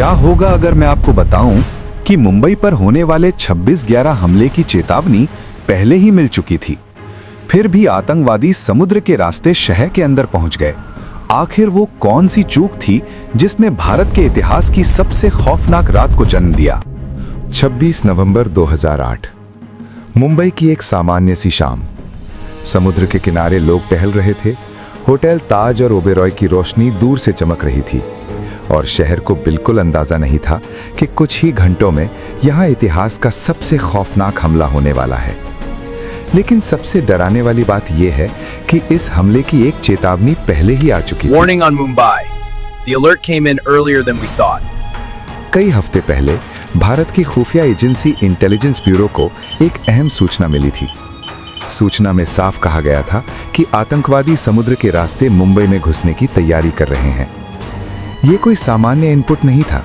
क्या होगा अगर मैं आपको बताऊं कि मुंबई पर होने वाले 26/11 हमले की चेतावनी पहले ही मिल चुकी थी, फिर भी आतंकवादी समुद्र के रास्ते शहर के अंदर पहुंच गए। आखिर वो कौन सी चूक थी जिसने भारत के इतिहास की सबसे खौफनाक रात को जन्म दिया? 26 नवंबर 2008, मुंबई की एक सामान्य सी शाम। समुद्र के किनारे लोग टहल रहे थे। होटल ताज और ओबेरॉय की रोशनी दूर से चमक रही थी और शहर को बिल्कुल अंदाजा नहीं था कि कुछ ही घंटों में यहाँ इतिहास का सबसे खौफनाक हमला होने वाला है। लेकिन सबसे डराने वाली बात यह है कि इस हमले की एक चेतावनी पहले ही आ चुकी थी। Warning on Mumbai. The alert came in earlier than we thought. कई हफ्ते पहले भारत की खुफिया एजेंसी इंटेलिजेंस ब्यूरो को एक अहम सूचना मिली थी। सूचना में साफ कहा गया था कि आतंकवादी समुद्र के रास्ते मुंबई में घुसने की तैयारी कर रहे हैं। ये कोई सामान्य इनपुट नहीं था।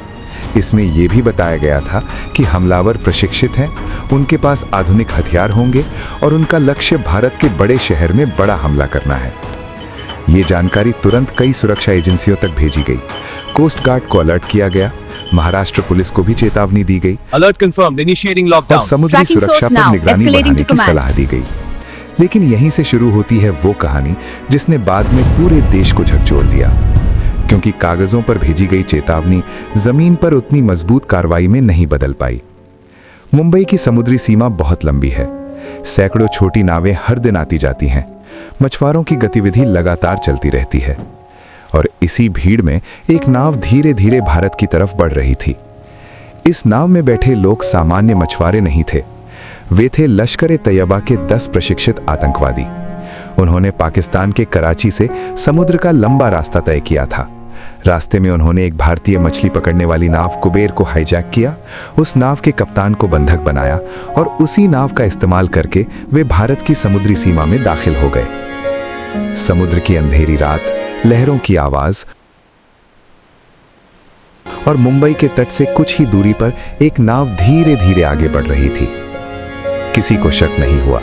इसमें यह भी बताया गया था कि हमलावर प्रशिक्षित हैं, उनके पास आधुनिक हथियार होंगे और उनका लक्ष्य भारत के बड़े शहर में बड़ा हमला करना है। ये जानकारी तुरंत कई सुरक्षा एजेंसियों तक भेजी गई। कोस्ट गार्ड को अलर्ट किया गया, महाराष्ट्र पुलिस को भी चेतावनी दी गई। Alert confirmed. Initiating और lockdown. समुद्री सुरक्षा पर निगरानी बढ़ाने की सलाह दी गई। लेकिन यहीं से शुरू होती है वो कहानी जिसने बाद में पूरे देश को झकझोर दिया, क्योंकि कागजों पर भेजी गई चेतावनी जमीन पर उतनी मजबूत कार्रवाई में नहीं बदल पाई। मुंबई की समुद्री सीमा बहुत लंबी है। सैकड़ों छोटी नावें हर दिन आती जाती हैं। मछुआरों की गतिविधि लगातार चलती रहती है और इसी भीड़ में एक नाव धीरे धीरे भारत की तरफ बढ़ रही थी। इस नाव में बैठे लोग सामान्य मछुआरे नहीं थे। वे थे लश्कर-ए-तैयबा के 10 प्रशिक्षित आतंकवादी। उन्होंने पाकिस्तान के कराची से समुद्र का लंबा रास्ता तय किया था। रास्ते में उन्होंने एक भारतीय मछली पकड़ने वाली नाव कुबेर को हाईजैक किया, उस नाव के कप्तान को बंधक बनाया और उसी नाव का इस्तेमाल करके वे भारत की समुद्री सीमा में दाखिल हो गए। समुद्र की अंधेरी रात, लहरों की आवाज और मुंबई के तट से कुछ ही दूरी पर एक नाव धीरे धीरे आगे बढ़ रही थी। किसी को शक नहीं हुआ,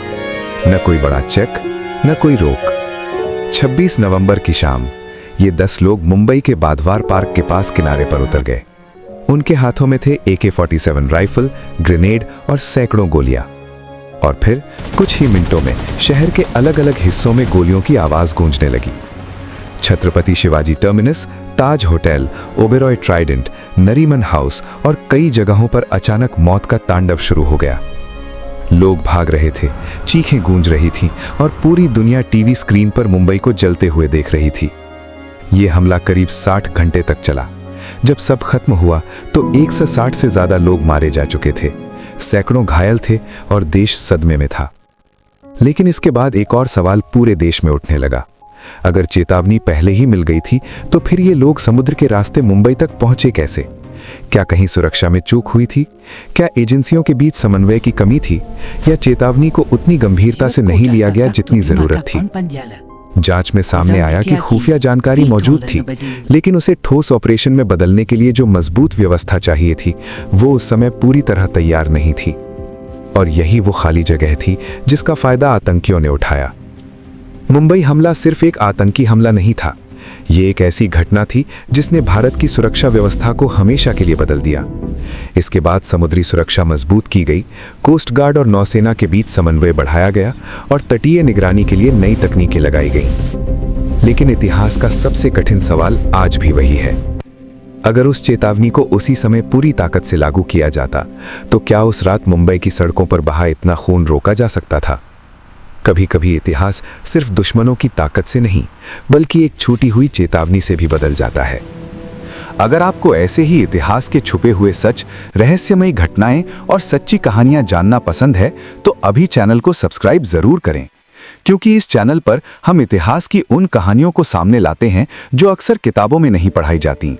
न कोई बड़ा चेक, न कोई रोक। 26 नवंबर की शाम ये 10 लोग मुंबई के बादवार पार्क के पास किनारे पर उतर गए। उनके हाथों में थे AK-47 राइफल, ग्रेनेड और सैकड़ों गोलियां। और फिर कुछ ही मिनटों में शहर के अलग अलग हिस्सों में गोलियों की आवाज गूंजने लगी। Chhatrapati Shivaji Terminus, Taj hotel, Oberoi Trident, Nariman House और कई जगहों पर अचानक मौत का तांडव शुरू हो गया। लोग भाग रहे थे, चीखें गूंज रही थीं और पूरी दुनिया टीवी स्क्रीन पर मुंबई को जलते हुए देख रही थी। यह हमला करीब 60 घंटे तक चला। जब सब खत्म हुआ तो 160 से ज्यादा लोग मारे जा चुके थे, सैकड़ों घायल थे और देश सदमे में था। लेकिन इसके बाद एक और सवाल पूरे देश में उठने लगा। अगर चेतावनी पहले ही मिल गई थी तो फिर ये लोग समुद्र के रास्ते मुंबई तक पहुंचे कैसे? क्या कहीं सुरक्षा में चूक हुई थी? क्या एजेंसियों के बीच समन्वय की कमी थी? या चेतावनी को उतनी गंभीरता से नहीं लिया गया जितनी जरूरत थी? जांच में सामने आया कि खुफिया जानकारी मौजूद थी, लेकिन उसे ठोस ऑपरेशन में बदलने के लिए जो मजबूत व्यवस्था चाहिए थी वो उस समय पूरी तरह तैयार नहीं थी। और यही वो खाली जगह थी जिसका फायदा आतंकियों ने उठाया। मुंबई हमला सिर्फ एक आतंकी हमला नहीं था, ये एक ऐसी घटना थी जिसने भारत की सुरक्षा व्यवस्था को हमेशा के लिए बदल दिया। इसके बाद समुद्री सुरक्षा मजबूत की गई, कोस्ट गार्ड और नौसेना के बीच समन्वय बढ़ाया गया और तटीय निगरानी के लिए नई तकनीकें लगाई गईं। लेकिन इतिहास का सबसे कठिन सवाल आज भी वही है। अगर उस चेतावनी को उसी समय पूरी ताकत से लागू किया जाता तो क्या उस रात मुंबई की सड़कों पर बहा इतना खून रोका जा सकता था? कभी कभी इतिहास सिर्फ दुश्मनों की ताकत से नहीं बल्कि एक छूटी हुई चेतावनी से भी बदल जाता है। अगर आपको ऐसे ही इतिहास के छुपे हुए सच, रहस्यमयी घटनाएं और सच्ची कहानियां जानना पसंद है तो अभी चैनल को सब्सक्राइब जरूर करें, क्योंकि इस चैनल पर हम इतिहास की उन कहानियों को सामने लाते हैं जो अक्सर किताबों में नहीं पढ़ाई जाती।